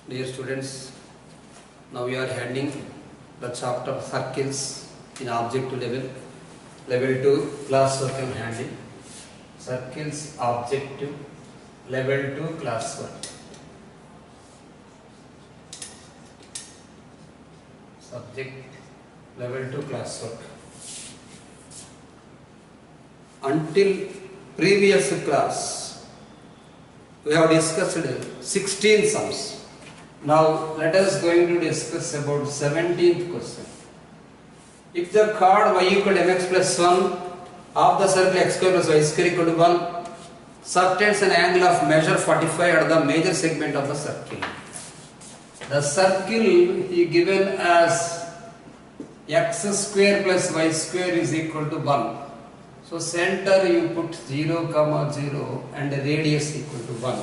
Dear students, now we are handling the chapter circles in objective level. Level 2 class work I am handling. Circles objective level 2 class work. Subject level 2 class work. Until previous class we have discussed 16 sums. Now let us going to discuss about 17th question. If the chord y equal to mx plus 1 of the circle x square plus y square equal to 1 subtends an angle of measure 45 at the major segment of the circle. The circle is given as x square plus y square is equal to 1. So center you put 0, 0 and radius equal to 1.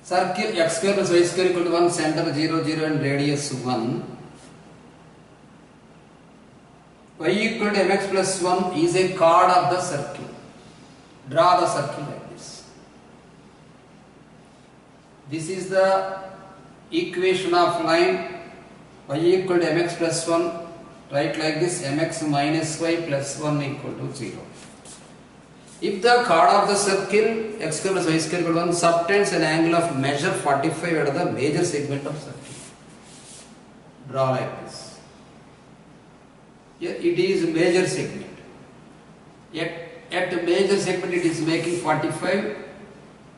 Circle x square plus y square equal to 1, center 0, 0 and radius 1. Y equal to mx plus 1 is a chord of the circle. Draw the circle like this. This is the equation of line y equal to mx plus 1. Write like this, mx minus y plus 1 equal to 0. If the chord of the circle x square plus y square equal to 1 subtends an angle of measure 45 at the major segment of circle. Draw like this. Here it is major segment. At major segment it is making 45.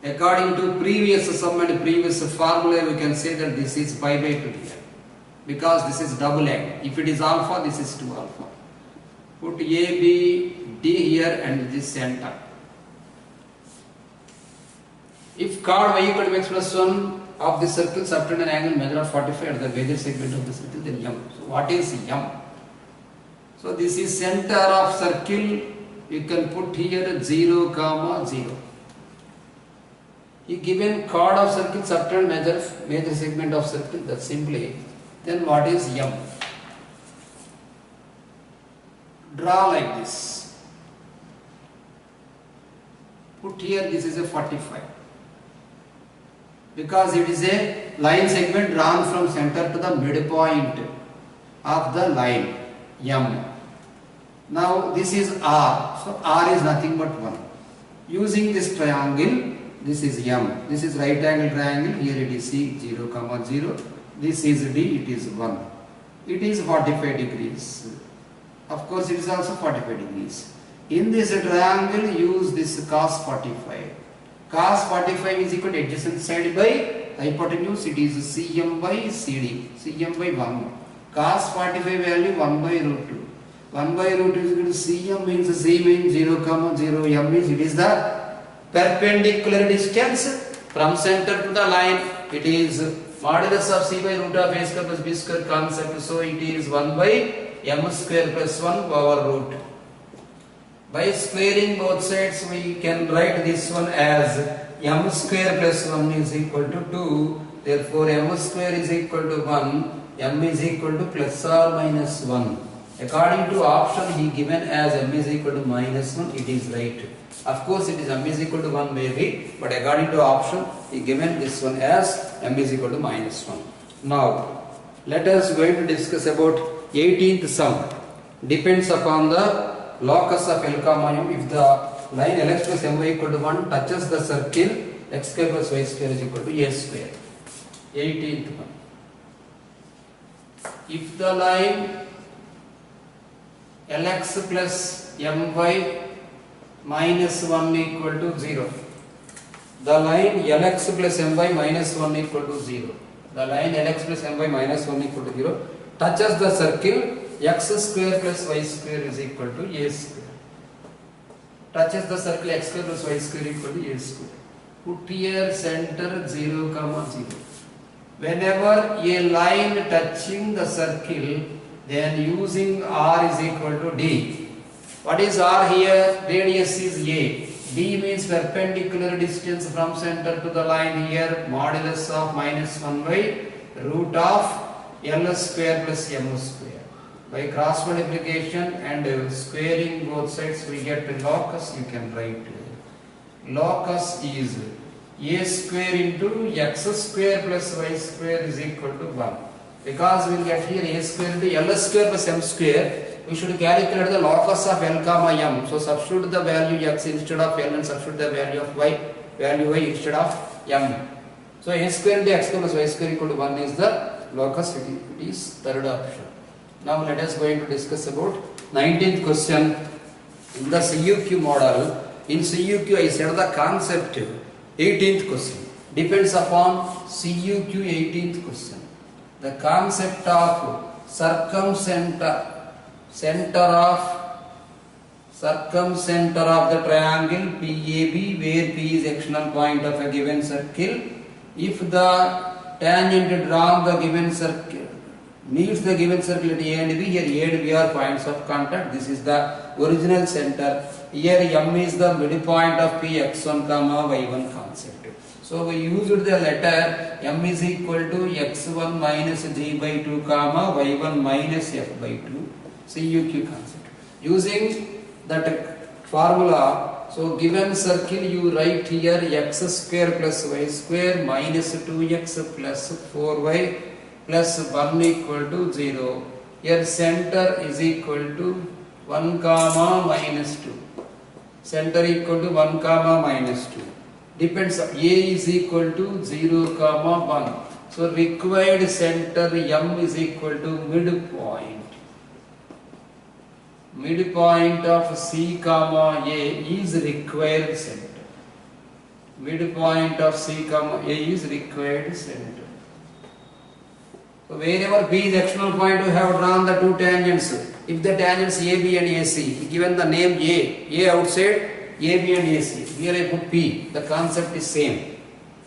According to previous sum and previous formula we can say that this is pi by 2 here. Because this is double angle. If it is alpha, this is 2 alpha. Put A, B, D here and this center. If chord y equal to x plus 1 of the circle subtend an angle measure of 45 at the major segment of the circle, then M. So what is M? So this is center of circle. You can put here 0, 0. He given chord of circle subtend major segment of circle. That's simply. Then what is M? Draw like this. Put here this is a 45. Because it is a line segment drawn from center to the midpoint of the line M. Now this is R. So R is nothing but 1. Using this triangle, this is M. This is right angle triangle. Here it is C 0, 0. This is D, it is 1. It is 45 degrees. Of course, it is also 45 degrees. In this triangle, use this cos 45. Cos 45 is equal to adjacent side by hypotenuse. It is Cm by CD. Cm by 1. Cos 45 value 1 by root 2. 1 by root 2 is equal to Cm means C means 0, 0. M means it is the perpendicular distance from center to the line. It is modulus of C by root of A square plus B square concept. So it is 1 by M square plus 1 over root. By squaring both sides we can write this one as M square plus 1 is equal to 2. Therefore M square is equal to 1. M is equal to plus or minus 1. According to option he given as M is equal to minus 1. It is right. Of course it is M is equal to 1 maybe, but according to option he given this one as M is equal to minus 1. Now let us going to discuss about 18th sum. Depends upon the locus of L comma M. If the line Lx plus My equal to 1 touches the circle x square plus y square is equal to A square. 18th one. If the line Lx plus My minus 1 equal to 0. The line Lx plus My minus 1 equal to 0. The line Lx plus My minus 1 equal to 0 touches the circle x square plus y square is equal to A square. Touches the circle x square plus y square equal to A square. Put here center 0, 0. Whenever a line touching the circle, then using R is equal to D. What is R here? Radius is A. D means perpendicular distance from center to the line here. Modulus of minus 1 by root of L square plus M square. By cross multiplication and squaring both sides we get locus. You can write locus is a square into x square plus y square is equal to 1. Because we will get here a square into l square plus m square, we should calculate the locus of L comma M. So substitute the value x instead of L and substitute the value of y instead of M. So a square into x plus y square equal to 1 is the locus. It is third option. Now let us going to discuss about 19th question. In the CUQ model, in CUQ I said the concept. 18th question depends upon CUQ 18th question. The concept of circumcenter of the triangle PAB, where P is external point of a given circle. If the tangent drawn the given circle meets the given circle at A and B, here A and B are points of contact. This is the original center. Here M is the midpoint of P x1 comma y1 concept. So we used the letter M is equal to x1 minus g by 2 comma y1 minus f by 2. CUQ concept. Using that formula, so given circle you write here x square plus y square minus 2x plus 4y plus 1 equal to 0. Here center is equal to 1 comma minus 2. Center equal to 1 comma minus 2. Depends on A is equal to 0 comma 1. So required center M is equal to midpoint. Midpoint of C comma A is required center. Midpoint of C comma A is required center. So wherever B is external point, we have drawn the two tangents. If the tangents AB and AC, given the name A outside, AB and AC. Here I put P. The concept is same.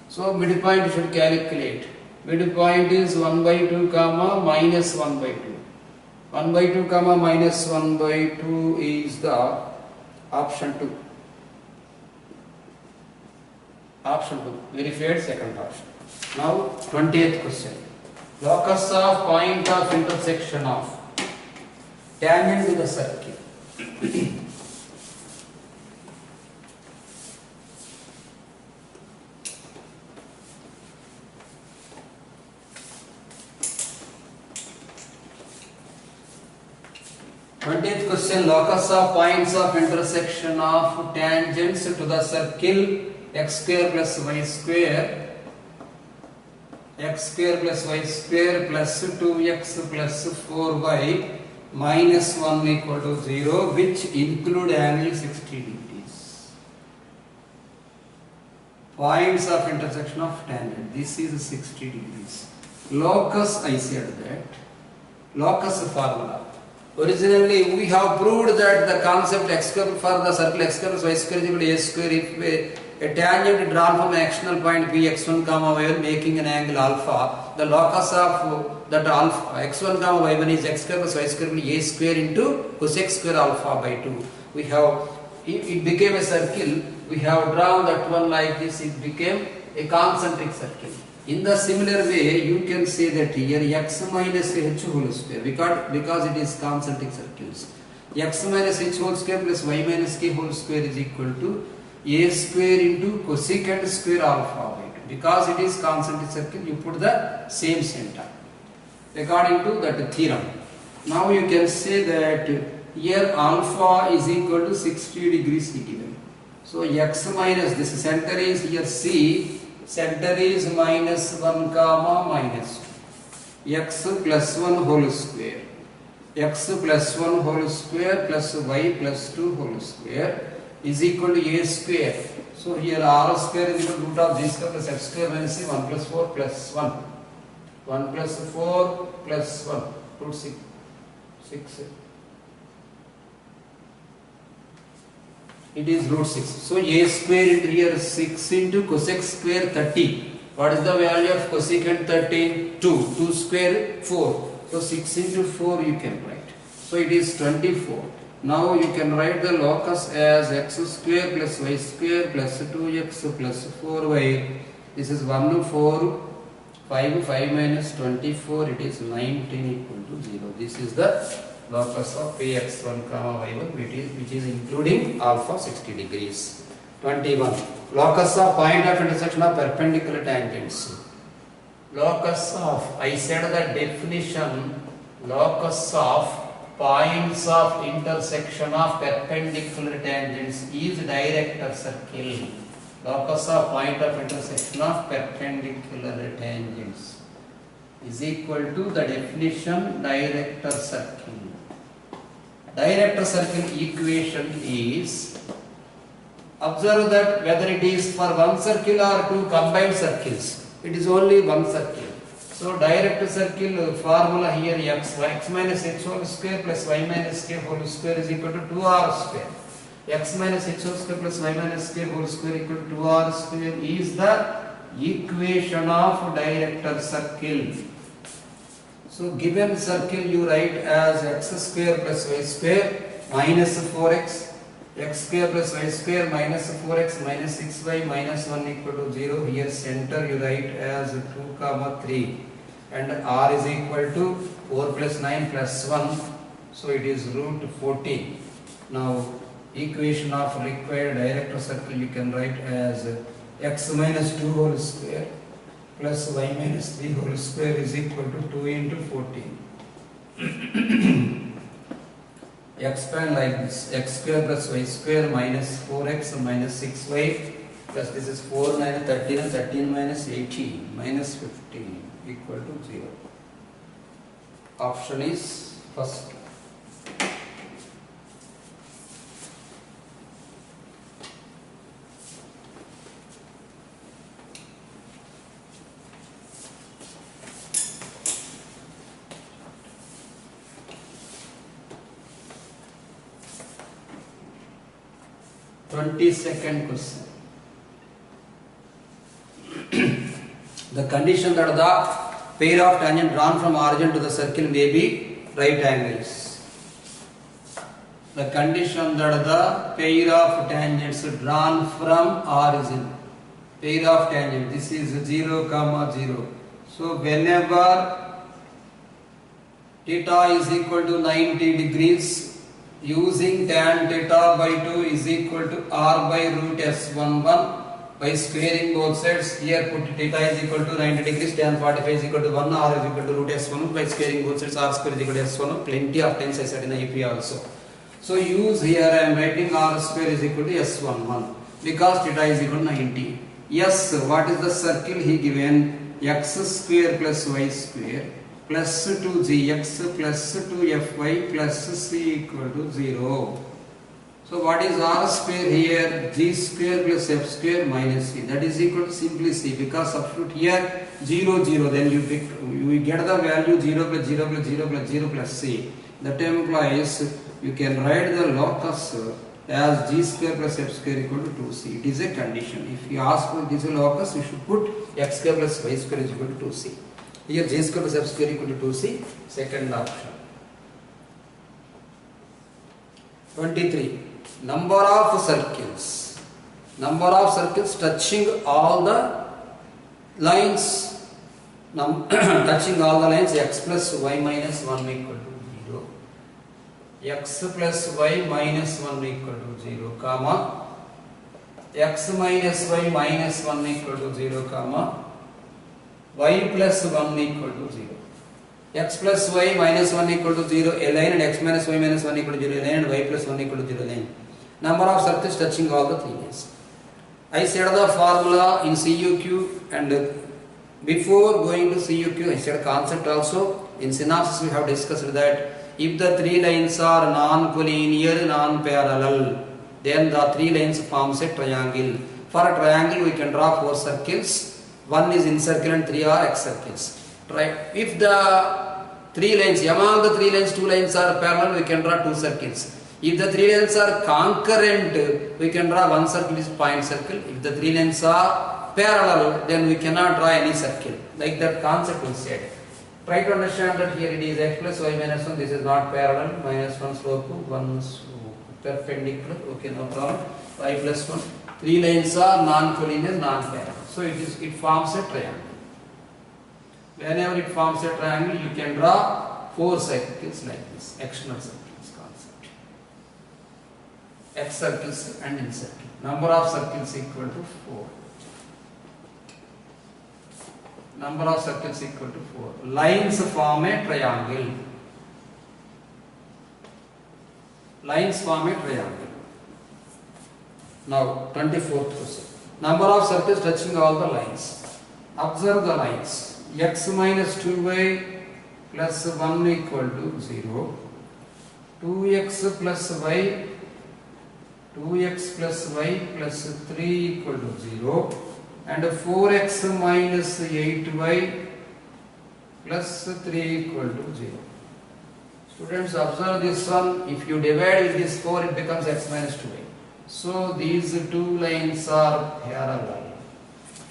So midpoint you should calculate. Midpoint is 1 by 2 comma minus 1 by 2. 1 by 2 comma minus 1 by 2 is the option 2. Option 2. Verified second option. Now 20th question. Locus of point of intersection of tangent to the circle. Twentieth question, locus of points of intersection of tangents to the circle x square plus y square plus 2x plus 4y minus 1 equal to 0, which include angle 60 degrees. Points of intersection of tangent. This is 60 degrees. Locus, I said that. Locus formula. Originally, we have proved that the concept x square for the circle x square plus y square is equal to a square if a tangent drawn from an external point P x1 comma y1 making an angle alpha. The locus of that alpha x1 comma y1 is x square plus y square equal to a square into cosec square alpha by 2. We have it became a circle. We have drawn that one like this. It became a concentric circle. In the similar way, you can say that here x minus h whole square because it is concentric circles. X minus h whole square plus y minus k whole square is equal to a square into cosecant square alpha by 2. Because it is concentric circle, you put the same center according to that theorem. Now you can say that here alpha is equal to 60 degrees given. So x minus this center is here C. Center is minus 1 comma minus 2. X plus 1 whole square. X plus 1 whole square plus y plus 2 whole square is equal to a square. So here r square is equal to root of g square plus f square minus c 1 plus 4 plus 1. 1 plus 4 plus 1. Root 6. It is root 6. So a square into here 6 into cosec square 30. What is the value of cosecant 30? 2. 2 square 4. So 6 into 4 you can write. So it is 24. Now you can write the locus as x square plus y square plus 2x plus 4y. This is 1, 4, 5 minus 24. It is 19 equal to 0. This is the locus of px1 comma y1 which is including alpha 60 degrees. 21. Locus of point of intersection of perpendicular tangents. Locus of, I said the definition, locus of points of intersection of perpendicular tangents is director circle. Locus of point of intersection of perpendicular tangents is equal to the definition director circle. Director circle equation is, observe that whether it is for one circle or two combined circles, it is only one circle. So director circle formula here, x minus h whole square plus y minus k whole square is equal to 2r square. X minus h whole square plus y minus k whole square equal to 2r square is the equation of director circle. So given circle you write as x square plus y square minus 4x, x square plus y square minus 4x minus 6y minus 1 equal to 0. Here center you write as 2, 3 and r is equal to 4 plus 9 plus 1. So it is root 14. Now equation of required director circle you can write as x minus 2 whole square plus y minus 3 whole square is equal to 2 into 14. Expand like this, x square plus y square minus 4x minus 6y plus this is 4, 9, 13 and 13 minus 18 minus 15 equal to 0. Option is first. Second question. The condition that the pair of tangent drawn from origin to the circle may be right angles. The condition that the pair of tangents drawn from origin, pair of tangent, this is 0, 0. So whenever theta is equal to 90 degrees, using tan theta by 2 is equal to r by root s11 by squaring both sides. Here put theta is equal to 90 degrees, tan 45 is equal to 1, r is equal to root s1 by squaring both sides, r square is equal to s1. Plenty of times I said in the AP also. So use here I am writing r square is equal to s11 because theta is equal to 90. Yes, what is the circle he given? X square plus y square plus 2gx plus 2fy plus c equal to 0. So what is r square here? G square plus f square minus c. That is equal to simply c because substitute here 0, 0. Then you get the value 0 plus 0 plus 0 plus 0 plus c. That implies you can write the locus as g square plus f square equal to 2c. It is a condition. If you ask for this locus, you should put x square plus y square is equal to 2c. Here g square plus f square equal to 2c, second option. 23. Number of circles. Number of circles touching all the lines. Touching all the lines x plus y minus 1 equal to 0. X plus y minus 1 equal to 0, comma. X minus y minus 1 equal to 0, comma. Y plus 1 equal to 0. X plus y minus 1 equal to 0, a line, and x minus y minus 1 equal to 0, a line, and y plus 1 equal to 0, line. Number of circles touching all the three lines. I said the formula in CUQ, and before going to CUQ, I said concept also. In synopsis, we have discussed that if the three lines are non-collinear, non-parallel, then the three lines forms a triangle. For a triangle, we can draw four circles. One is incircle and three are excircles. Right? If the three lines, among the three lines, two lines are parallel, we can draw two circles. If the three lines are concurrent, we can draw one circle is point circle. If the three lines are parallel, then we cannot draw any circle. Like that concept we said. Try to understand that here it is x plus y minus 1, this is not parallel, minus 1 slope, 1 perpendicular, okay, no problem, y plus 1. Three lines are non-collinear, non-parallel. So it forms a triangle. Whenever it forms a triangle, you can draw four circles like this, external circles concept. X circles and incircle. Number of circles equal to 4. Number of circles equal to 4. Lines form a triangle. Lines form a triangle. Now, 24th question. Number of circles touching all the lines. Observe the lines. X minus 2y plus 1 equal to 0. 2x plus y. 2x plus y plus 3 equal to 0. And 4x minus 8y plus 3 equal to 0. Students, observe this one. If you divide with this 4, it becomes x minus 2y. So these two lines are parallel.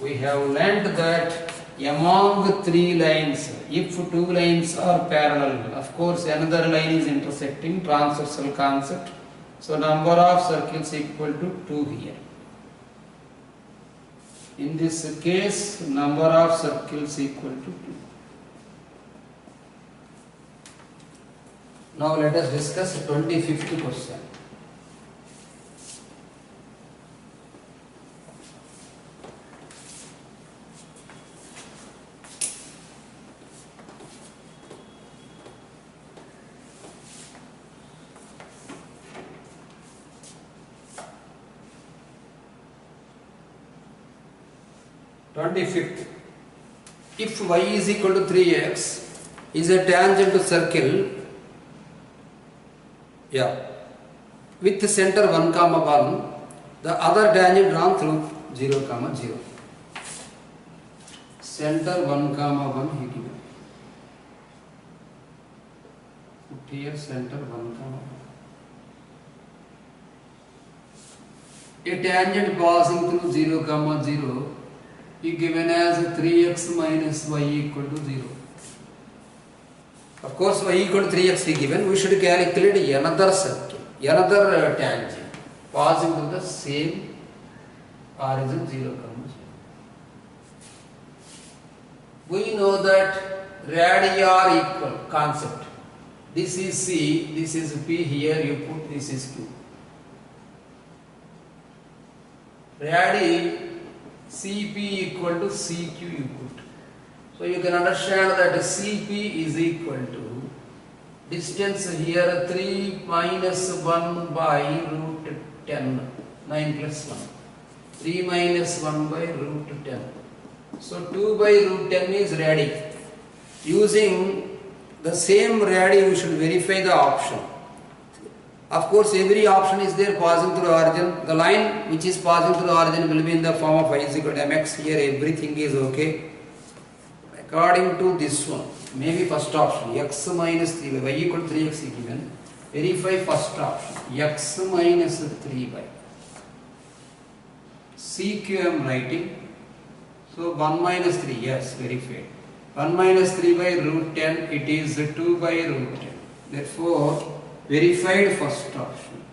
We have learnt that among three lines, if two lines are parallel, of course another line is intersecting, transversal concept. So number of circles equal to 2 here. In this case, number of circles equal to 2. Now let us discuss 25th question. If y is equal to 3x is a tangent to circle, with center 1, 1, the other tangent drawn through 0, 0. Center 1, 1 he given. Put here center 1, 1. A tangent passing through 0, 0 is given as 3x minus y equal to 0. Of course, y equal to 3x is given. We should calculate another circle, another tangent passing through the same origin 0, 0. We know that radii are equal concept. This is C, this is P, here you put this is Q. Radii CP equal to CQ you put. So you can understand that CP is equal to distance here 3 minus 1 by root 10, 9 plus 1. 3 minus 1 by root 10. So 2 by root 10 is radii. Using the same radii you should verify the option. Of course, every option is there passing through origin. The line which is passing through origin will be in the form of y is equal to mx. Here everything is okay. According to this one, maybe first option, x minus 3 by y equal to 3x is given. Verify first option, x minus 3 by. CQ I am writing. So 1 minus 3, yes, verified. 1 minus 3 by root 10, it is 2 by root 10. Therefore, verified first option.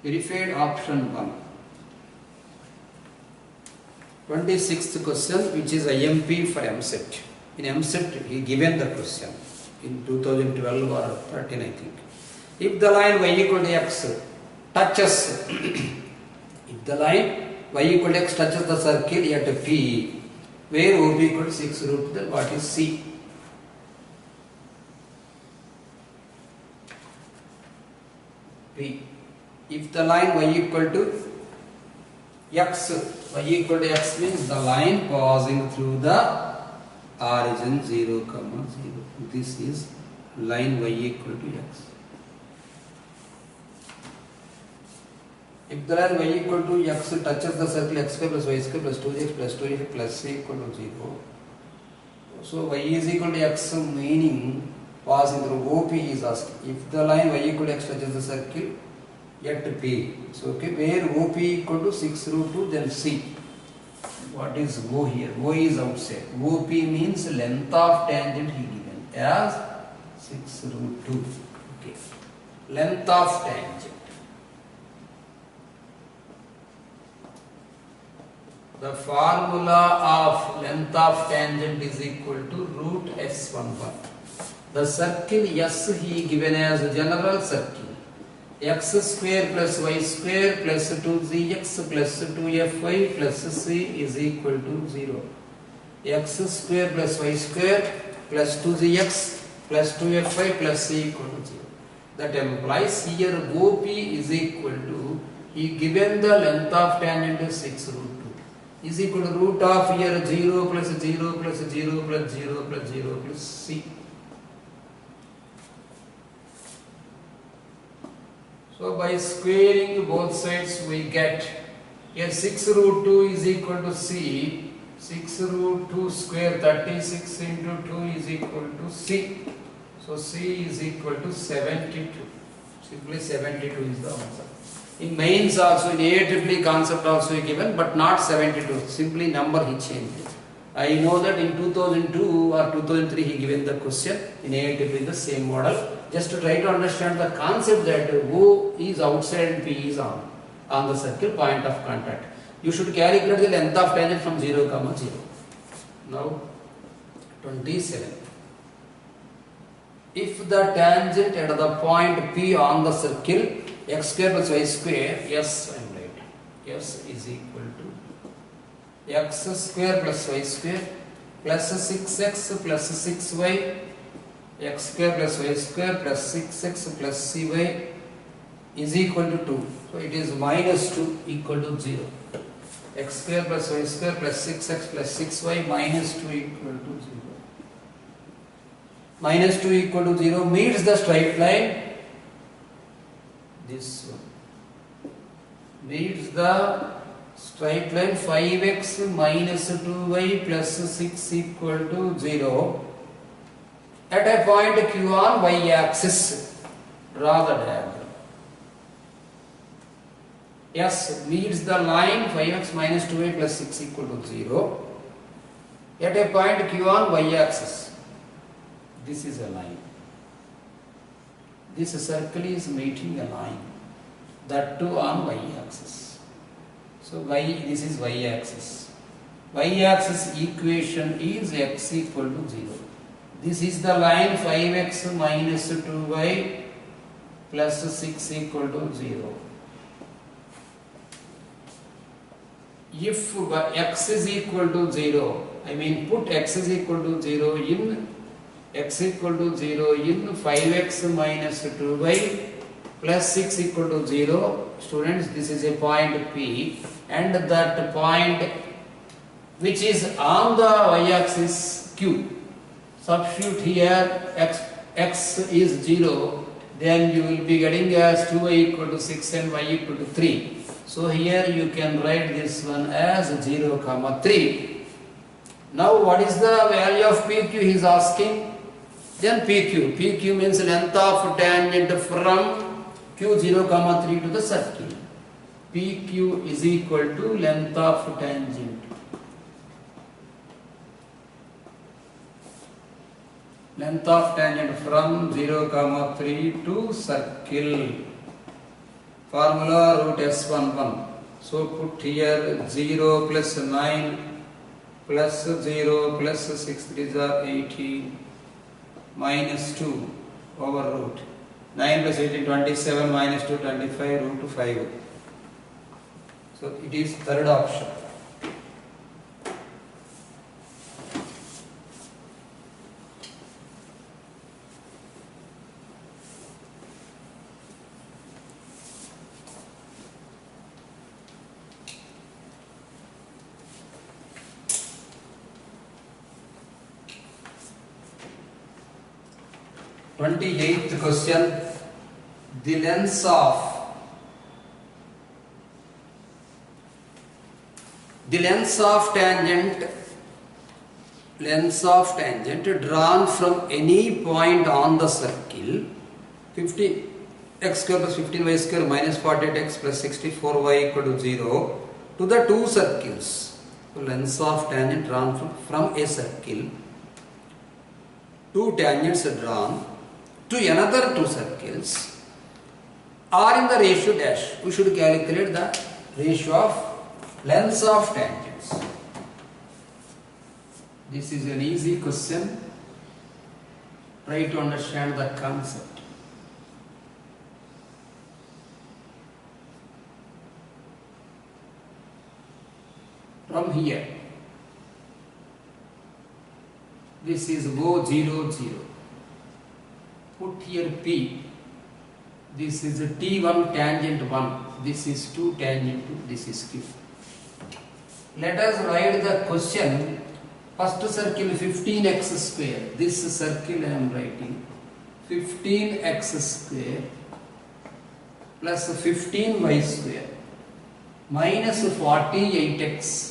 Verified option 1. 26th question, which is IMP for MSET. In MSET, he given the question in 2012 or 13, I think. If the line y equal to x touches, if the line y equal to x touches the circle at P, where OP equal to 6 root, then what is C? P. If the line y equal to x, y equal to x means the line passing through the origin 0, 0. This is line y equal to x. If the line y equal to x touches the circle x square plus y square plus 2x plus 2y plus c equal to 0. So y is equal to x meaning passing through OP is asking. If the line y equal to x touches the circle at P, so okay, where OP equal to 6 root 2, then C. What is O here? O is outside. OP means length of tangent he given as 6 root 2. Okay. Length of tangent. The formula of length of tangent is equal to root S11. The circle S he given as a general circle. x square plus y square plus 2zx plus 2fy plus c is equal to 0. X square plus y square plus 2zx plus 2fy plus c equal to 0. That implies here OP is equal to, he given the length of tangent is 6 root 2 is equal to root of here 0 plus 0 plus 0 plus 0 plus 0 plus c. So by squaring both sides we get here 6 root 2 is equal to c. 6 root 2 square 36 into 2 is equal to c. So c is equal to 72. Simply 72 is the answer. In mains also, in AIEEE concept also given, but not 72. Simply number he changed. I know that in 2002 or 2003 he given the question in AIEEE the same model. Just to try to understand the concept that O is outside and P is on the circle, point of contact. You should calculate the length of tangent from 0, 0. Now 27. If the tangent at the point P on the circle x square plus y square, yes, I am right. Yes is equal to x square plus y square plus 6x plus 6y, x square plus y square plus 6x plus cy is equal to 2. So it is minus 2 equal to 0. X square plus y square plus 6x plus 6y minus 2 equal to 0. Minus 2 equal to 0 meets the straight line. This one meets the straight line 5x minus 2y plus 6 equal to 0 at a point Q on y axis. Draw the diagram. Yes, meets the line 5x minus 2y plus 6 equal to 0 at a point Q on y axis. This is a line. This circle is meeting a line, that too on y axis. So this is y axis. Y axis equation is x equal to 0. This is the line 5x minus 2y plus 6 equal to 0. If x is equal to 0, I mean put x is equal to 0 in x equal to 0 in 5x minus 2y plus 6 equal to 0. Students, this is a point P, and that point which is on the y-axis Q. Substitute here x is 0, then you will be getting as 2y equal to 6 and y equal to 3. So here you can write this one as 0, 3. Now what is the value of PQ he is asking? Then PQ. PQ means length of tangent from Q0, 3 to the circle. PQ is equal to length of tangent. Length of tangent from 0, 3 to circle. Formula root S11. So put here 0 plus 9 plus 0 plus 6 3s are 18 minus 2 over root 9 plus 18 27 minus 2 25 root 5. So it is third option. Twenty-eighth question. The length of tangent drawn from any point on the circle 15 x square plus 15y square minus 48x plus 64y equal to 0 to the two circles. So length of tangent drawn from a circle, two tangents are drawn to another two circles are in the ratio dash. We should calculate the ratio of lengths of tangents. This is an easy question. Try to understand the concept. from here. This is O 0 0. Put here P. This is T1 tangent 1. This is 2 tangent 2. This is Q. Let us write the question. First circle 15x square. This circle I am writing 15x square plus 15y square minus 48x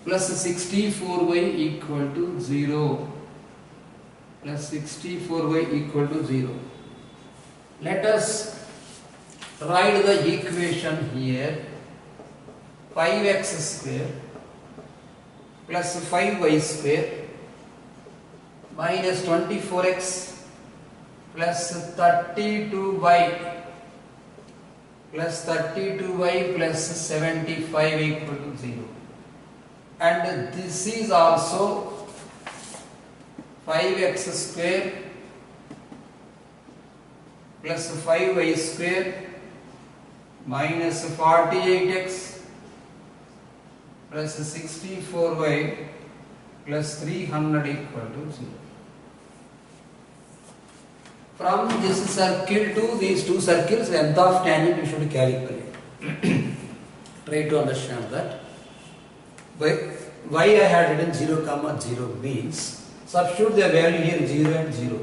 plus 64y equal to 0. Plus 64y equal to 0. Let us write the equation here. 5x square plus 5y square minus 24x plus 32y plus 75 equal to 0. And this is also 5x square plus 5y square minus 48x plus 64y plus 300 equal to 0. From this circle to these two circles, length of tangent you should calculate. Try to understand that. Why I had written 0 comma 0 means substitute the value here 0 and 0.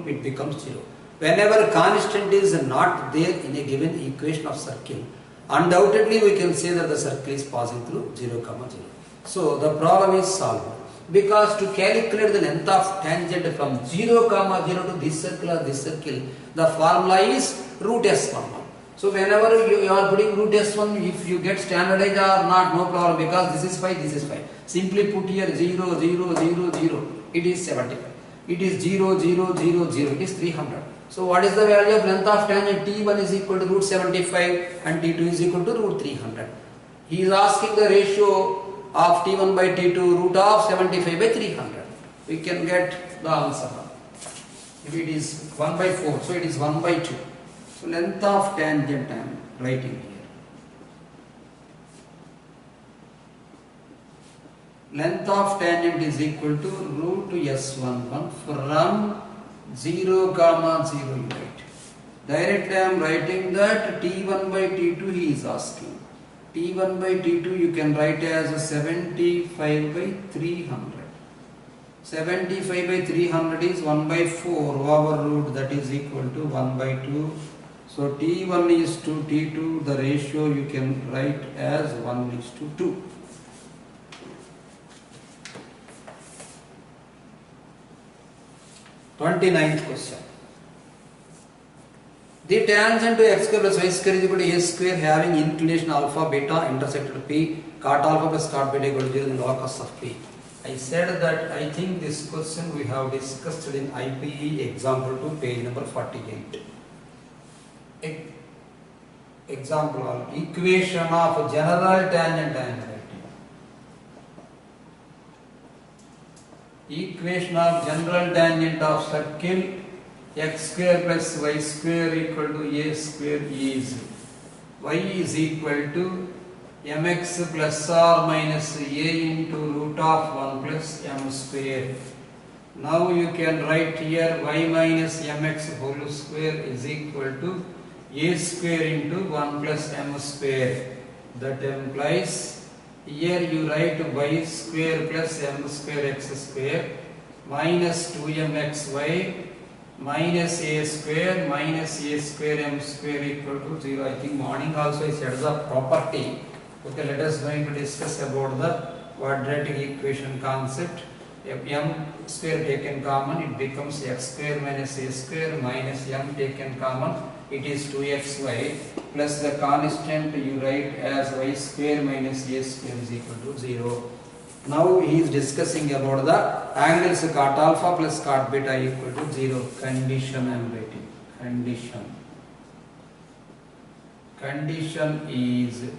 It becomes 0. Whenever constant is not there in a given equation of circle, undoubtedly we can say that the circle is passing through 0 comma 0. So the problem is solved. Because to calculate the length of tangent from 0 comma 0 to this circle or this circle, the formula is root S11. So whenever you are putting root S1, if you get standardized or not, no problem, because this is 5, this is 5. Simply put here 0, 0, 0, 0. It is 75. It is 0, 0, 0, 0. It is 300. So what is the value of length of tangent? T1 is equal to root 75 and T2 is equal to root 300. He is asking the ratio of T1 by T2 root of 75 by 300. We can get the answer. If it is 1 by 4, so it is 1 by 2. So length of tangent I am writing here. Length of tangent is equal to root S11 from 0 comma 0 you write. Directly I am writing that T1 by T2 he is asking. T1 by T2 you can write as 75 by 300. 75 by 300 is 1 by 4 over root, that is equal to 1 by 2. So T1 is to T2, the ratio you can write as 1 is to 2. Twenty-ninth question. The tangent to x square plus y square is equal to a square having inclination alpha beta intersected p, cot alpha plus cot beta equal to 0 in the locus of p. I said that I think this question we have discussed in IPE example 2 page number 48. Example of equation of general tangent I am writing. Equation of general tangent of circle x square plus y square equal to a square is y is equal to mx plus or minus a into root of 1 plus m square. Now you can write here y minus mx whole square is equal to a square into 1 plus m square. That implies here you write y square plus m square x square minus 2mxy minus a square m square equal to 0. I think morning also I said the property. Okay, let us going to discuss about the quadratic equation concept. If m square taken common, it becomes x square minus a square minus m taken common, it is 2xy plus the constant you write as y square minus a square is equal to 0. Now he is discussing about the angles cot alpha plus cot beta equal to 0. Condition I am writing. Condition is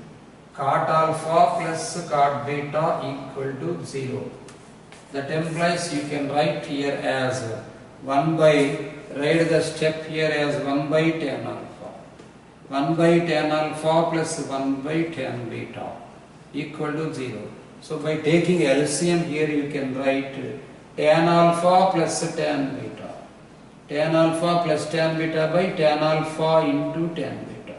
cot alpha plus cot beta equal to 0. That implies you can write here as 1 by, write the step here as 1 by tan alpha. 1 by tan alpha plus 1 by tan beta equal to 0. So by taking LCM here you can write tan alpha plus tan beta. Tan alpha plus tan beta by tan alpha into tan beta.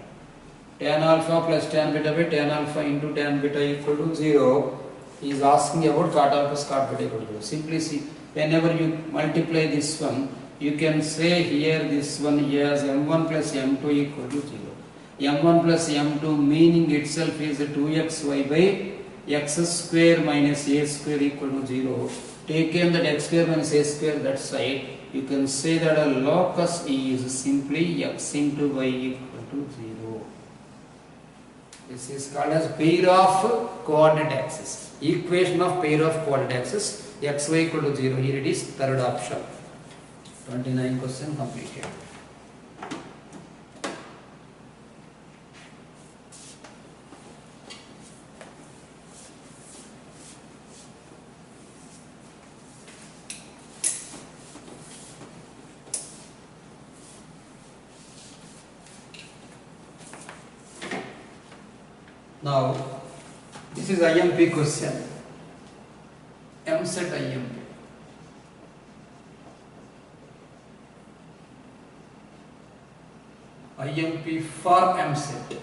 Tan alpha plus tan beta by tan alpha into tan beta equal to 0. He is asking about cot alpha plus cot beta equal to 0. Simply see, whenever you multiply this one, you can say here this one here as m1 plus m2 equal to 0. m1 plus m2 meaning itself is 2xy by x square minus a square equal to 0. Taken that x square minus a square that side, you can say that a locus is simply x into y equal to 0. This is called as pair of coordinate axis. Equation of pair of coordinate axis xy equal to 0. Here it is third option. 29 question completed. Now, this is IMP question. MSET IMP. IMP for MSET.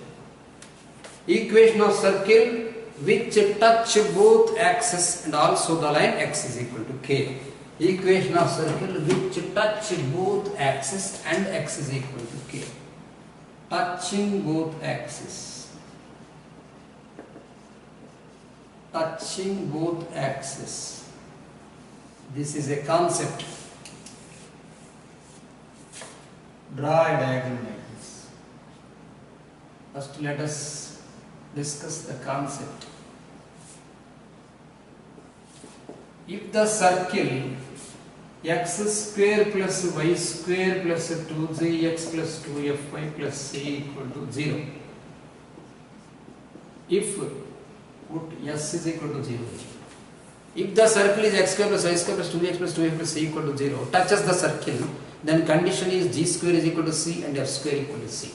Equation of circle which touch both axes and also the line x is equal to k. Equation of circle which touch both axes and x is equal to k. Touching both axes. Touching both axes. This is a concept. Draw a diagram like this. First let us discuss the concept. If the circle x square plus y square plus 2gx plus 2fy plus c equal to 0. If put s is equal to 0. If the circle is x square plus y square plus 2x plus 2f plus c equal to 0, touches the circle, then condition is g square is equal to c and f square equal to c.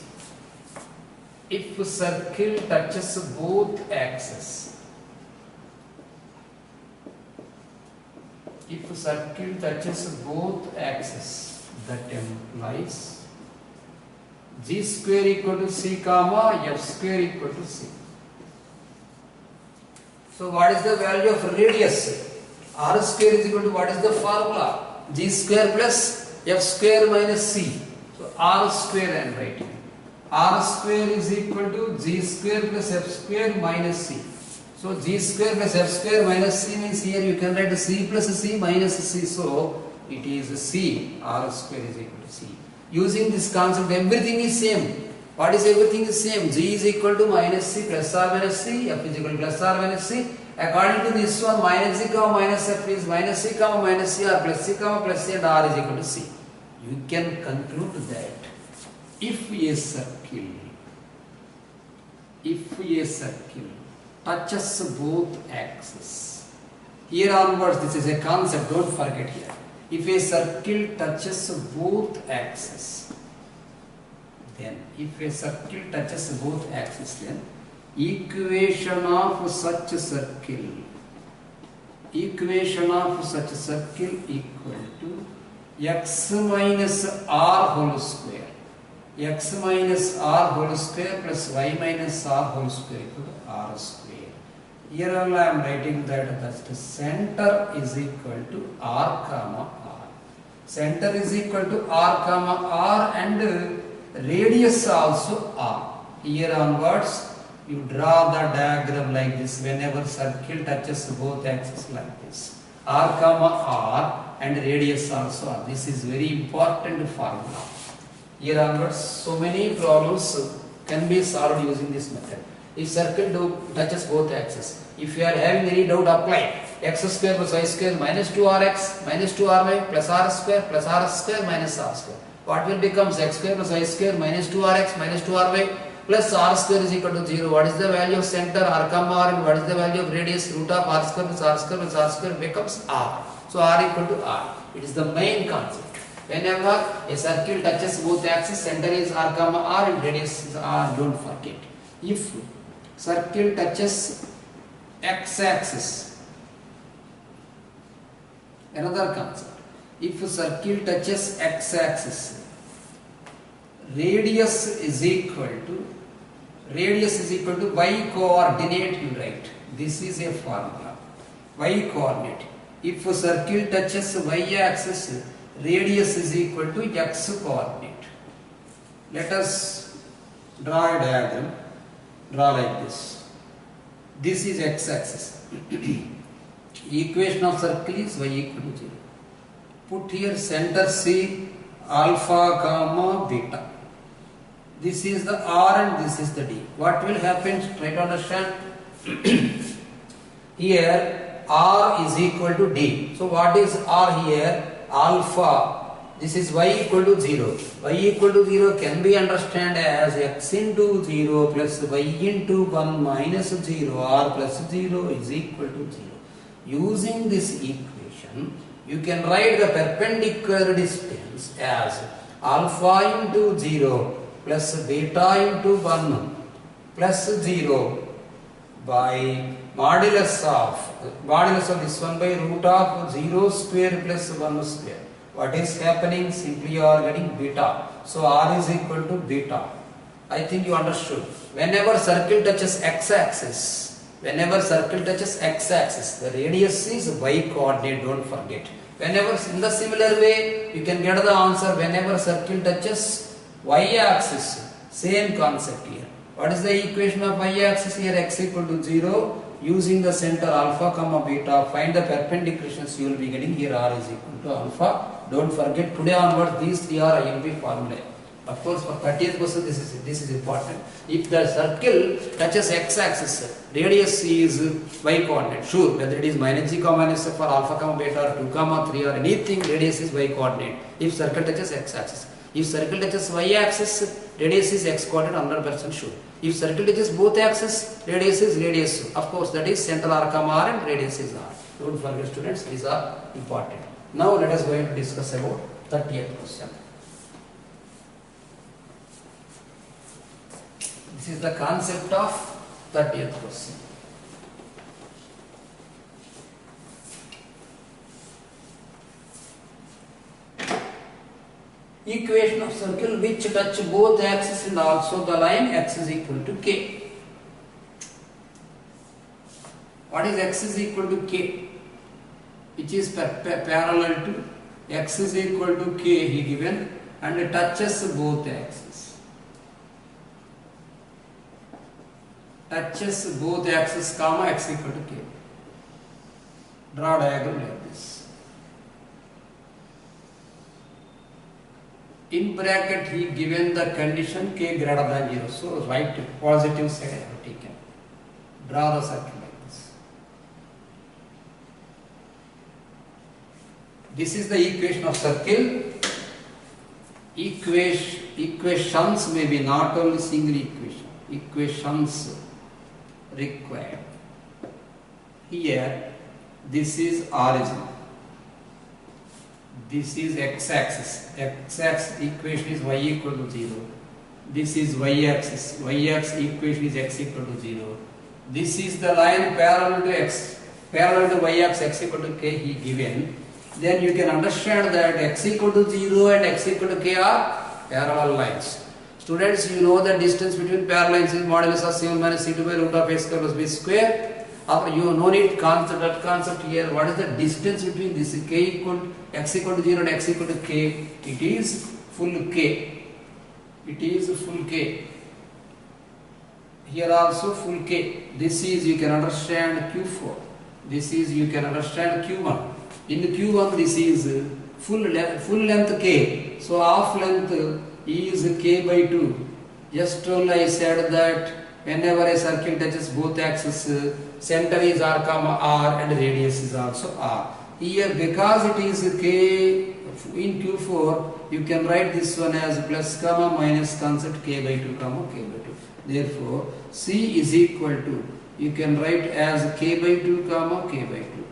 If circle touches both axes, if circle touches both axes, that implies g square equal to c comma f square equal to c. So what is the value of radius? R square is equal to what is the formula? G square plus f square minus c. So R square I am writing. R square is equal to g square plus f square minus c. So g square plus f square minus c means here you can write c plus c minus c. So it is c. R square is equal to c. Using this concept, everything is same. What is everything is same? G is equal to minus c plus r minus c, f is equal to plus r minus c. According to this one, minus c comma minus f is minus c comma minus c or plus c comma plus c and r is equal to c. You can conclude that if a circle touches both axes, here onwards this is a concept, don't forget here. If a circle touches both axes, then if a circle touches both axes, then equation of such circle equal to x minus r whole square. X minus r whole square plus y minus r whole square equal to r square. Here I am writing that the center is equal to r comma r. Center is equal to r comma r and radius also r. Here onwards you draw the diagram like this whenever circle touches both axes like this. R comma r and radius also r. This is very important formula. Here onwards so many problems can be solved using this method. If circle touches both axes, if you are having any doubt, apply x square plus y square minus 2rx minus 2ry plus r square minus r square. What will becomes x square plus y square minus 2rx minus 2ry plus r square is equal to 0. What is the value of center? R comma r, and what is the value of radius? Root of r square plus r square becomes r. So r equal to r. It is the main concept. Whenever a circle touches both axes, center is r comma r and radius is r. Don't forget. If circle touches x-axis, another concept. If circle touches x-axis, radius is equal to y coordinate. You write. This is a formula. Y coordinate. If circle touches y-axis, radius is equal to x coordinate. Let us draw a diagram. Draw like this. This is x-axis. Equation of circle is y equal to 0. Put here center C, alpha comma beta. This is the R and this is the D. What will happen? Try to understand. Here R is equal to D. So what is R here? Alpha. This is y equal to 0. Y equal to 0 can be understood as x into 0 plus y into 1 minus 0. R plus 0 is equal to 0. Using this equation, you can write the perpendicular distance as alpha into 0 plus beta into 1 plus 0 by modulus of this one by root of 0 square plus 1 square. What is happening? Simply you are getting beta. So R is equal to beta. I think you understood. Whenever circle touches x-axis, the radius is y coordinate, don't forget. Whenever, in the similar way, you can get the answer whenever circle touches y-axis. Same concept here. What is the equation of y-axis here? X equal to 0. Using the center alpha comma beta, find the perpendiculars. You will be getting here R is equal to alpha. Don't forget, today onwards these three are IMP formulae. Of course, for 30th question this is important. If the circle touches x-axis, radius is y coordinate. Sure, whether it is minus g comma minus f or alpha comma beta or 2 comma 3 or anything, radius is y coordinate. If circle touches x-axis. If circle touches y-axis, radius is x coordinate, 100% sure. If circle touches both axes, radius is radius. Of course, that is center r comma r and radius is r. Don't forget, students, these are important. Now let us going to discuss about 30th question. This is the concept of 30th question. Equation of circle which touch both axes and also the line x is equal to k. What is x is equal to k? Which is parallel to x is equal to k he given and it touches both axes. Touches both axes comma x equal to k. Draw diagram like this. In bracket he given the condition k greater than 0. So right positive side I have taken. Draw the circle like this. This is the equation of circle. Equations may be not only single equation. Equations required. Here this is origin. This is x-axis. X-axis equation is y equal to 0. This is y-axis. Y-axis equation is x equal to 0. This is the line parallel to x. Parallel to y-axis x equal to k he given. Then you can understand that x equal to 0 and x equal to k are parallel lines. Students, you know the distance between parallel lines is modulus of c1 minus c2 by root of a square plus b square. You know it concept here. What is the distance between this k equal to x equal to 0 and x equal to k? It is full k. It is full k. Here also full k. This is you can understand q4. This is you can understand q1. In q1 this is full length k. So half length is k by 2. Just only I said that whenever a circle touches both axes, center is r comma r and radius is also r. Here because it is k in q4, you can write this one as plus comma minus concept k by 2 comma k by 2. Therefore, c is equal to, you can write as k by 2 comma k by 2.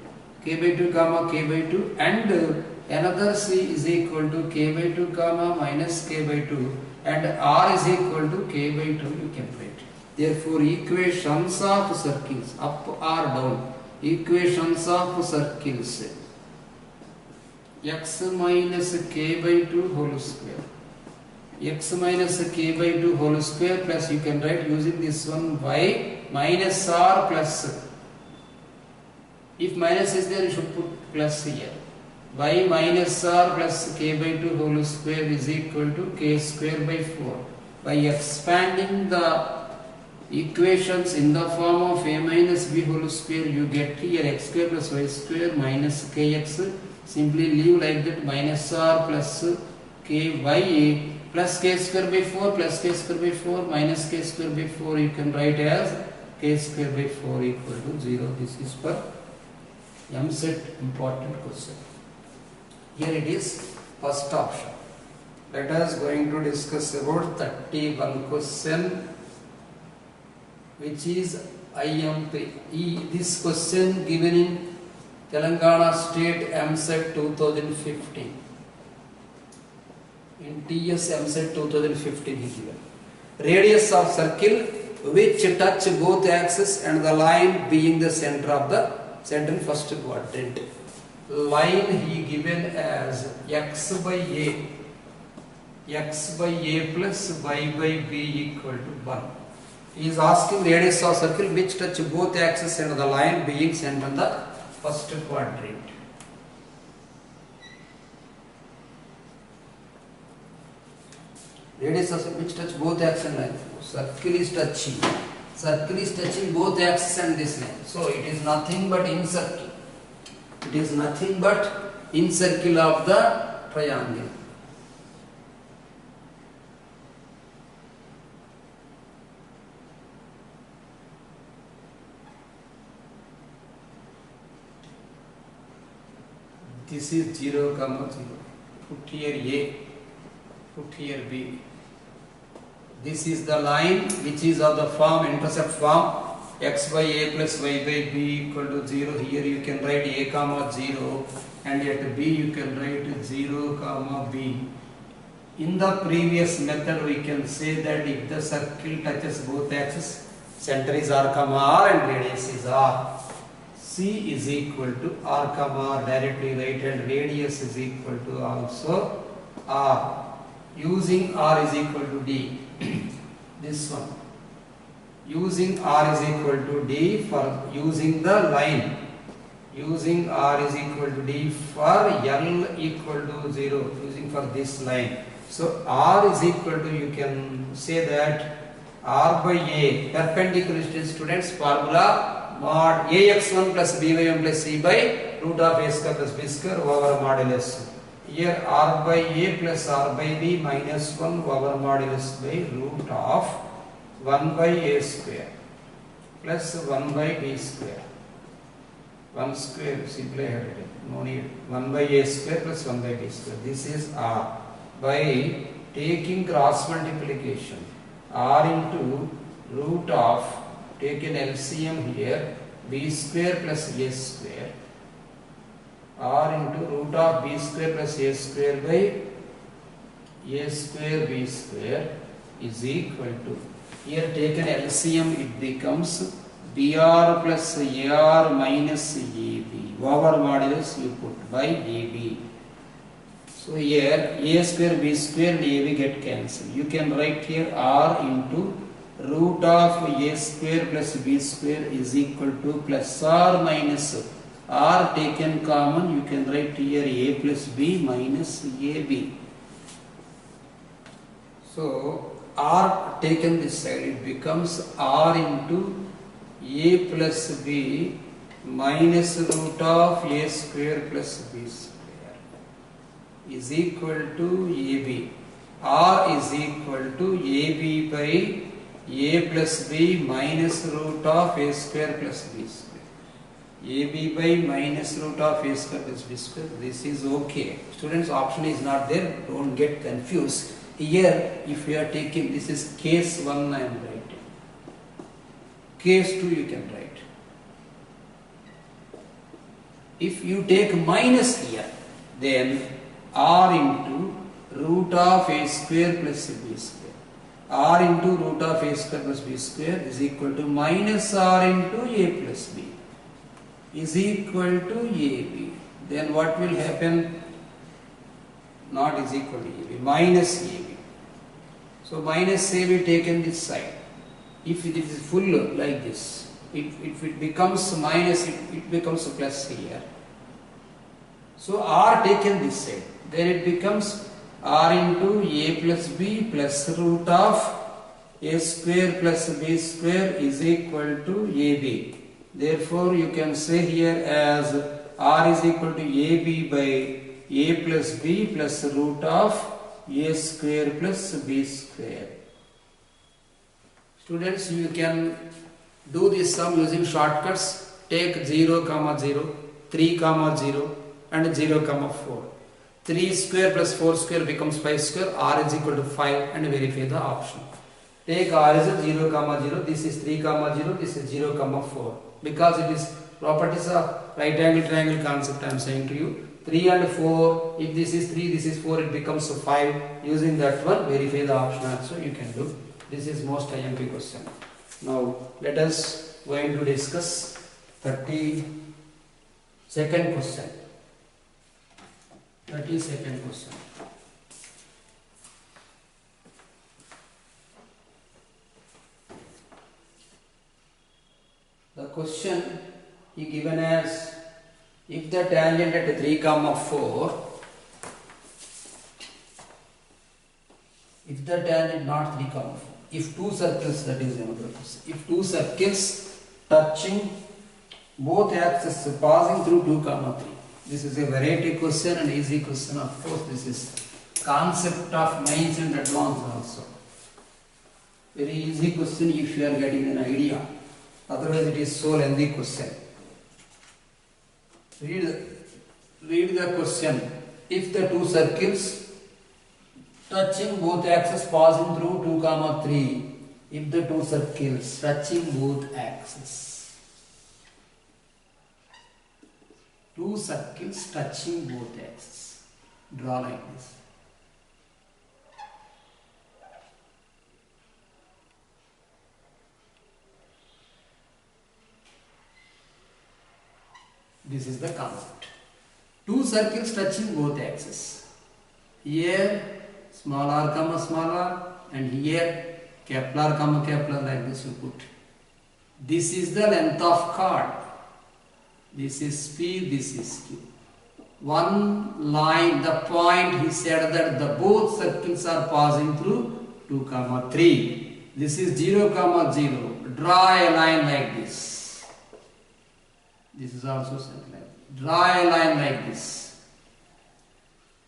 K by 2 comma k by 2 and another C is equal to k by 2 comma minus k by 2 and R is equal to k by 2 you can write. Therefore equations of circles up or down, equations of circles x minus k by 2 whole square, x minus k by 2 whole square plus you can write using this one y minus r plus, if minus is there you should put plus here, y minus r plus k by 2 whole square is equal to k square by 4. By expanding the equations in the form of a minus b whole square you get here x square plus y square minus kx, simply leave like that, minus r plus ky plus k square by 4 plus k square by 4 minus k square by 4 you can write as k square by 4 equal to 0. This is for MCET important question. Here it is first option. Let us going to discuss about 31 question which is IMP. This question given in Telangana State MCET 2015. In TS MCET 2015 is given. Radius of circle which touch both axes and the line being the center of the central first quadrant. Line he given as x by a plus y by b equal to 1. He is asking radius of circle which touch both axes and the line being center of the first quadrant. Radius of circle which touch both axes and line. Circle is touching both axes and this line. So it is nothing but in circle. It is nothing but in circle of the triangle. This is 0, 0. Put here A, put here B. This is the line which is of the form, intercept form, x by a plus y by b equal to 0. Here you can write a comma 0 and at b you can write 0 comma b. In the previous method we can say that if the circle touches both axes, center is r comma r and radius is r. C is equal to r comma r, directly write, and radius is equal to also r. Using r is equal to d. This one. Using r is equal to d for using the line. Using r is equal to d for l equal to 0. Using for this line. So r is equal to, you can say that r by a, perpendicular distance, students, formula mod ax1 plus by1 plus c by root of a square plus b square over modulus. Here r by a plus r by b minus 1 over modulus by root of 1 by a square plus 1 by b square. 1 square simply I have written, no need. 1 by a square plus 1 by b square. This is r. By taking cross multiplication, r into root of, take an LCM here, b square plus a square, r into root of b square plus a square by a square b square is equal to, here take an LCM, it becomes br plus ar minus ab, over modulus you put by ab. So here a square b square and ab get cancelled. You can write here r into root of a square plus b square is equal to plus r minus r taken common, you can write here a plus b minus ab. So r taken this side, it becomes r into a plus b minus root of a square plus b square is equal to ab. R is equal to ab by a plus b minus root of a square plus b square. ab by minus root of a square plus b square. This is okay. Students, option is not there. Don't get confused. Here, if you are taking, this is case 1 I am writing. Case 2 you can write. If you take minus here, then r into root of a square plus b square. R into root of a square plus b square is equal to minus r into a plus b is equal to ab. Then what will happen? Not is equal to ab, minus ab. So minus ab taken this side. If it is full like this, if it becomes minus, it becomes a plus here. So r taken this side, then it becomes r into a plus b plus root of a square plus b square is equal to ab. Therefore, you can say here as r is equal to ab by a plus b plus root of a square plus b square. Students, you can do this sum using shortcuts. Take 0, 0, 3, 0 and 0, 4. 3 square plus 4 square becomes 5 square. R is equal to 5 and verify the option. Take R is 0, 0. This is 3, 0. This is 0, 4. Because it is properties of right angle triangle concept I am saying to you. 3 and 4. If this is 3, this is 4, it becomes 5. Using that one, verify the option also you can do. This is most IMP question. Now let us going to discuss 32nd question. 32nd question. The question is given as if the tangent at 3, 4, if the tangent not 3, 4, if two circles, that is another question. If two circles touching both axes passing through 2, 3. This is a variety question and easy question. Of course, this is concept of mains and advanced also. Very easy question if you are getting an idea. Otherwise, it is so lengthy question. Read the question. If the two circles touching both axes passing through 2, 3. If the two circles touching both axes. Two circles touching both axes. Draw like this. This is the concept. Two circles touching both axes. Here small r comma small r and here capital R comma capital R, like this you put. This is the length of chord. This is P, this is Q. One line, the point he said that the both circles are passing through 2, 3. This is 0, 0. Draw a line like this. This is also same line. Draw a line like this.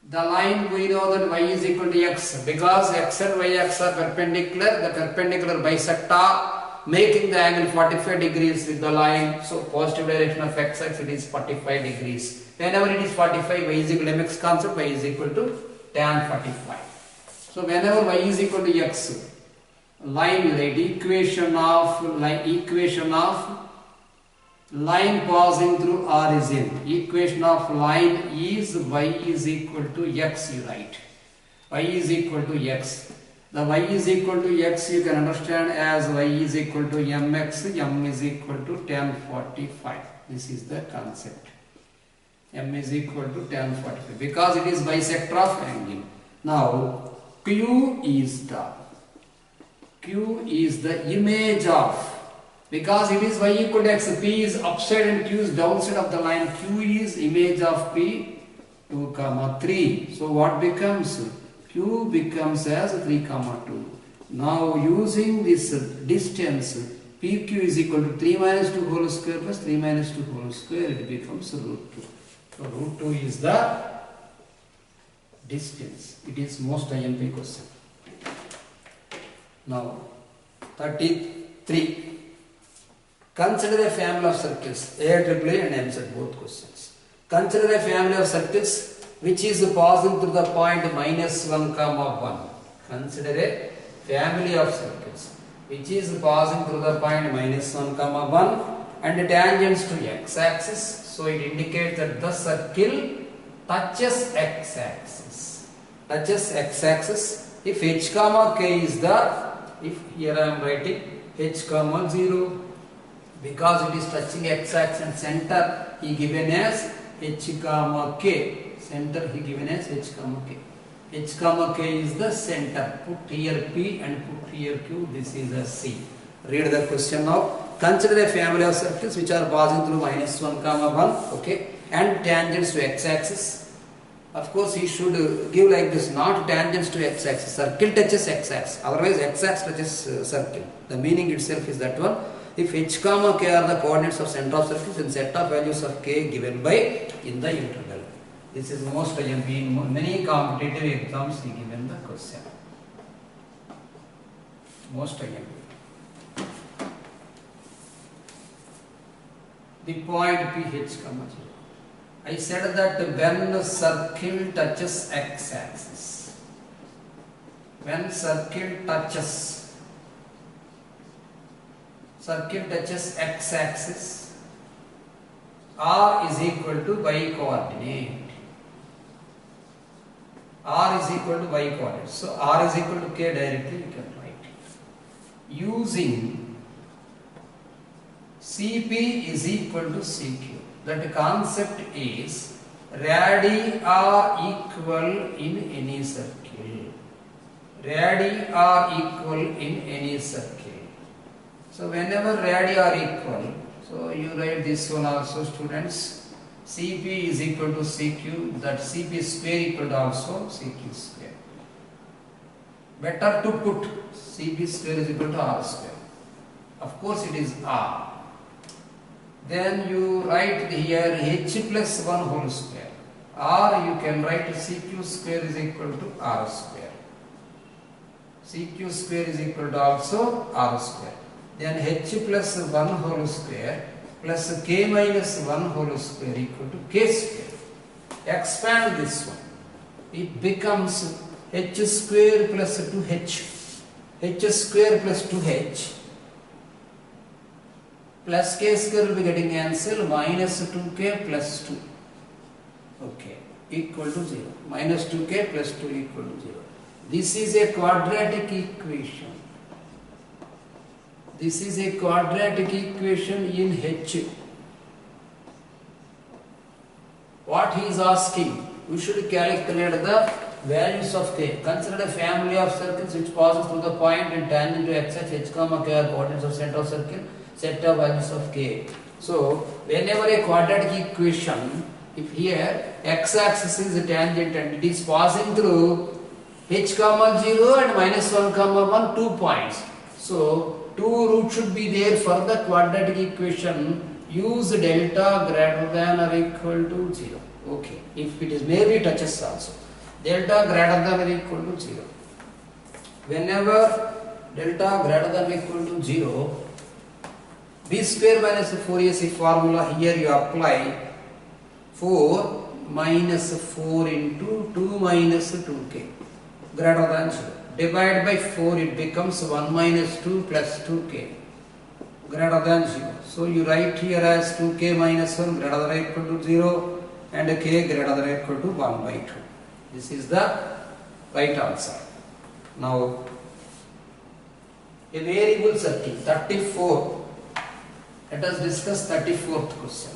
The line, we know that y is equal to x, because x and y axis are perpendicular. The perpendicular bisect are making the angle 45 degrees with the line. So positive direction of x axis, it is 45 degrees. Whenever it is 45, y is equal to mx concept, y is equal to tan 45. So whenever y is equal to x, line rate, equation of line passing through R is in. Equation of line is y is equal to x, you write. Y is equal to x. The y is equal to x you can understand as y is equal to mx, m is equal to tan 45. This is the concept. M is equal to tan 45 because it is bisector of angle. Now Q is the image of, because it is y equal to x, P is upside and Q is downside of the line. Q is image of P 2, 3. So what becomes? Q becomes as 3, 2. Now using this distance, PQ is equal to 3 minus 2 whole square plus 3 minus 2 whole square, it becomes root 2. So root 2 is the distance. It is most IMP question. Now 33. Consider a family of circles, AAA and MZ, both questions. Consider a family of circles which is passing through the point minus 1, 1. Consider a family of circles which is passing through the point minus 1, 1 and tangents to x axis. So it indicates that the circle touches x-axis. Touches x-axis. If h comma k is the, if here I am writing h comma 0, because it is touching x-axis and center, he given as h comma k. Center he given as h comma k. H comma k is the center. Put here P and put here Q. This is a C. Read the question now. Consider a family of circles which are passing through -1, 1, okay, and tangents to x-axis. Of course, he should give like this, not tangents to x-axis. Circle touches x-axis. Otherwise, x-axis touches circle. The meaning itself is that one. If h comma k are the coordinates of center of circles, then set of values of k given by in the interval. This is most IMP in many competitive exams he given the question. Most IMP. The point pH comma 0. I said that when the circle touches x-axis, when circle touches x-axis, r is equal to y coordinate. R is equal to y coordinate. So r is equal to k directly we can write. Using Cp is equal to Cq. That concept is radii are equal in any circle. Radii are equal in any circle. So whenever radii are equal, so you write this one also, students. Cp is equal to Cq, that Cp square equal to also Cq square. Better to put Cp square is equal to R square. Of course it is R. Then you write here h plus 1 whole square. Or you can write Cq square is equal to R square. Cq square is equal to also R square. Then h plus 1 whole square plus k minus 1 whole square equal to k square. Expand this one. It becomes h square plus 2h. H square plus 2h plus k square will be getting cancelled, minus 2k plus 2. Okay, equal to 0. Minus 2k plus 2 equal to 0. This is a quadratic equation. This is a quadratic equation in H. What he is asking, we should calculate the values of k. Consider a family of circles which passes through the point and tangent to x-axis, h comma k are coordinates of center of circle, set of values of k. So, whenever a quadratic equation, if here x-axis is a tangent and it is passing through h comma 0 and minus 1 comma 1, 2 points. So, 2 roots should be there for the quadratic equation. Use delta greater than or equal to 0. Okay. If it is maybe touches also. Delta greater than or equal to 0. Whenever delta greater than or equal to 0, b square minus 4ac formula here you apply 4 minus 4 into 2 minus 2k greater than 0. Divide by 4, it becomes 1 minus 2 plus 2k greater than 0. So you write here as 2k minus 1 greater than or equal to 0 and k greater than or equal to 1 by 2. This is the right answer. Now, a variable circle, 34. Let us discuss 34th question.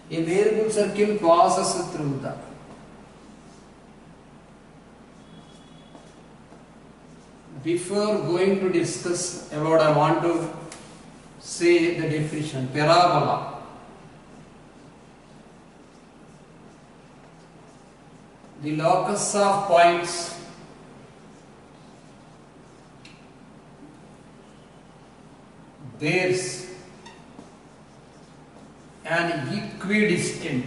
A variable circle passes through the before going to discuss about, I want to say the definition. Parabola. The locus of points bears an equidistant.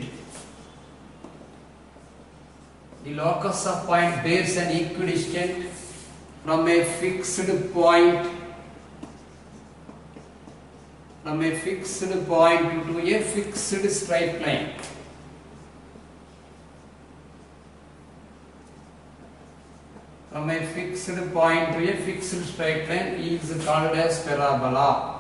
The locus of point bears an equidistant from a fixed point to a fixed straight line. From a fixed point to a fixed straight line is called as parabola.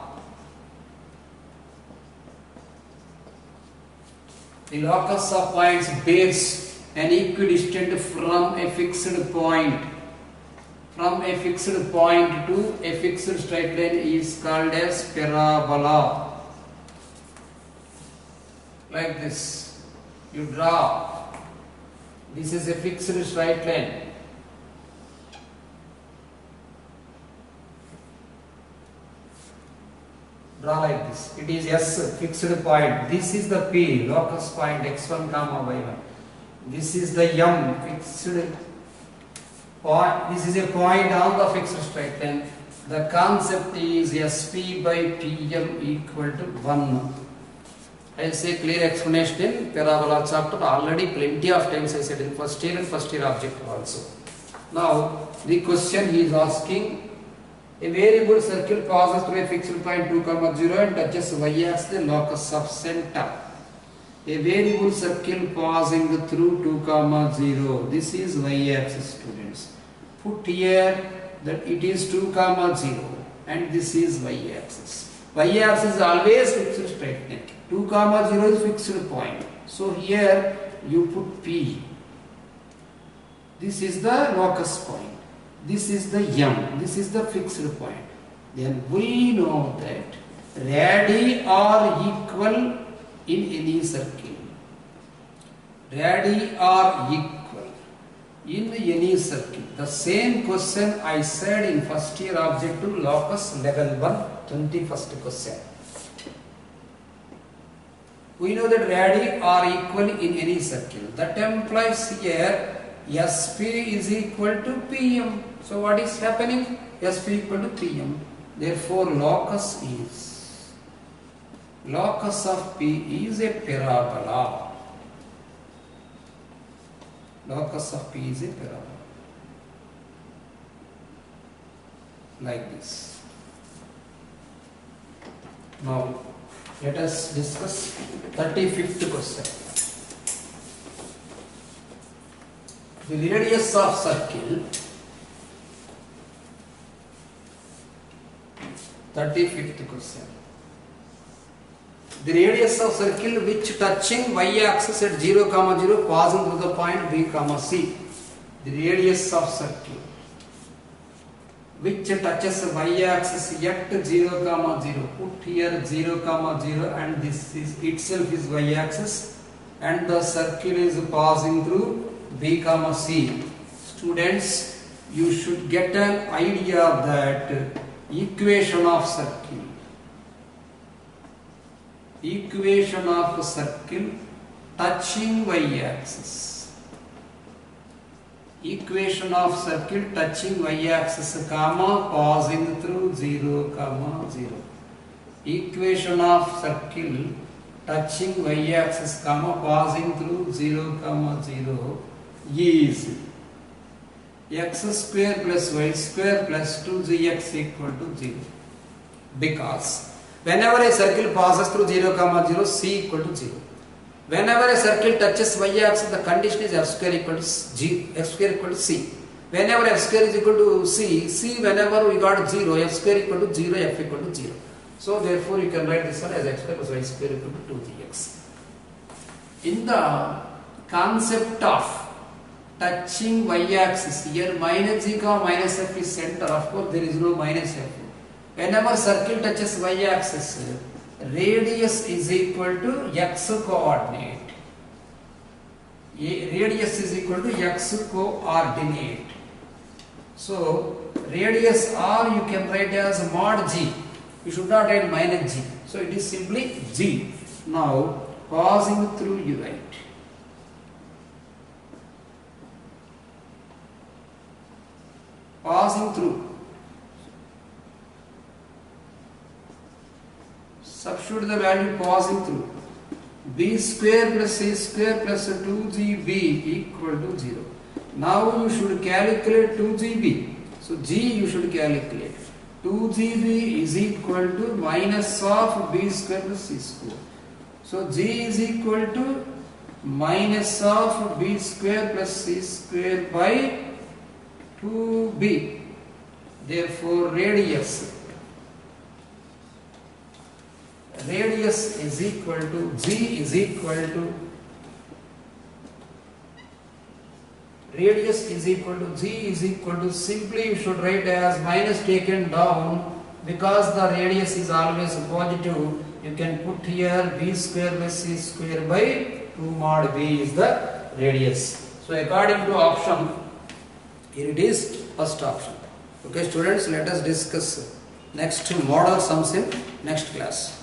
The locus of points bears an equidistant from a fixed point. From a fixed point to a fixed straight line is called as parabola. Like this, you draw. This is a fixed straight line. Draw like this. It is S, fixed point. This is the P, locus point x1 comma y1. This is the M, fixed point. This is a point on the fixed straight line. The concept is SP by PM equal to 1. I will say clear explanation in parabola chapter. Already plenty of times I said in first year and first year objective also. Now the question he is asking. A variable circle passes through a fixed point 2, 0 and touches y-axis, the locus of center. A variable circle passing through 2, 0. This is y-axis, students. Put here that it is 2, 0 and this is y-axis. Y-axis is always fixed straight line. 2, 0 is fixed point. So here you put P. This is the locus point. This is the M, this is the fixed point. Then we know that radii are equal in any circle. Radii are equal in any circle. The same question I said in first year objective locus level 1, 21st question. We know that radii are equal in any circle. That implies here SP is equal to PM. So what is happening? SP equal to PM. Therefore locus of P is a parabola. Locus of P is a parabola. Like this. Now let us discuss 35th question. The radius of circle, 35th question. The radius of circle which touching y-axis at 0, 0 passing through the point B, C. The radius of circle which touches y-axis at 0, 0. Put here 0, 0 and this is itself is y-axis and the circle is passing through B, C. Students, you should get an idea of that equation of circle. Equation of circle touching y-axis. Equation of circle touching y-axis, comma, passing through 0, 0. Equation of circle touching y-axis, comma, passing through 0, 0 is x square plus y square plus 2gx equal to 0. Because whenever a circle passes through 0, 0, c equal to 0. Whenever a circle touches y-axis, the condition is f square equal to g, f square equal to c. Whenever f square is equal to c whenever we got 0, f square equal to 0, f equal to 0. So therefore you can write this one as x square plus y square equal to 2gx. In the concept of touching y-axis, here minus g, minus f is center. Of course there is no minus f. Whenever circle touches y-axis, radius is equal to x coordinate. Radius is equal to x coordinate. So radius r you can write as mod g. You should not write minus g. So it is simply g. Now passing through you write. Passing through. Substitute the value passing through. B square plus C square plus 2GB equal to 0. Now you should calculate 2GB. So G you should calculate. 2GB is equal to minus of B square plus C square. So G is equal to minus of B square plus C square by 2B. Therefore radius is equal to G is equal to radius is equal to g is equal to, simply you should write as minus taken down, because the radius is always positive. You can put here b square plus c square by 2 mod b is the radius. So according to option, here it is first option. Okay students, let us discuss next model sums in next class.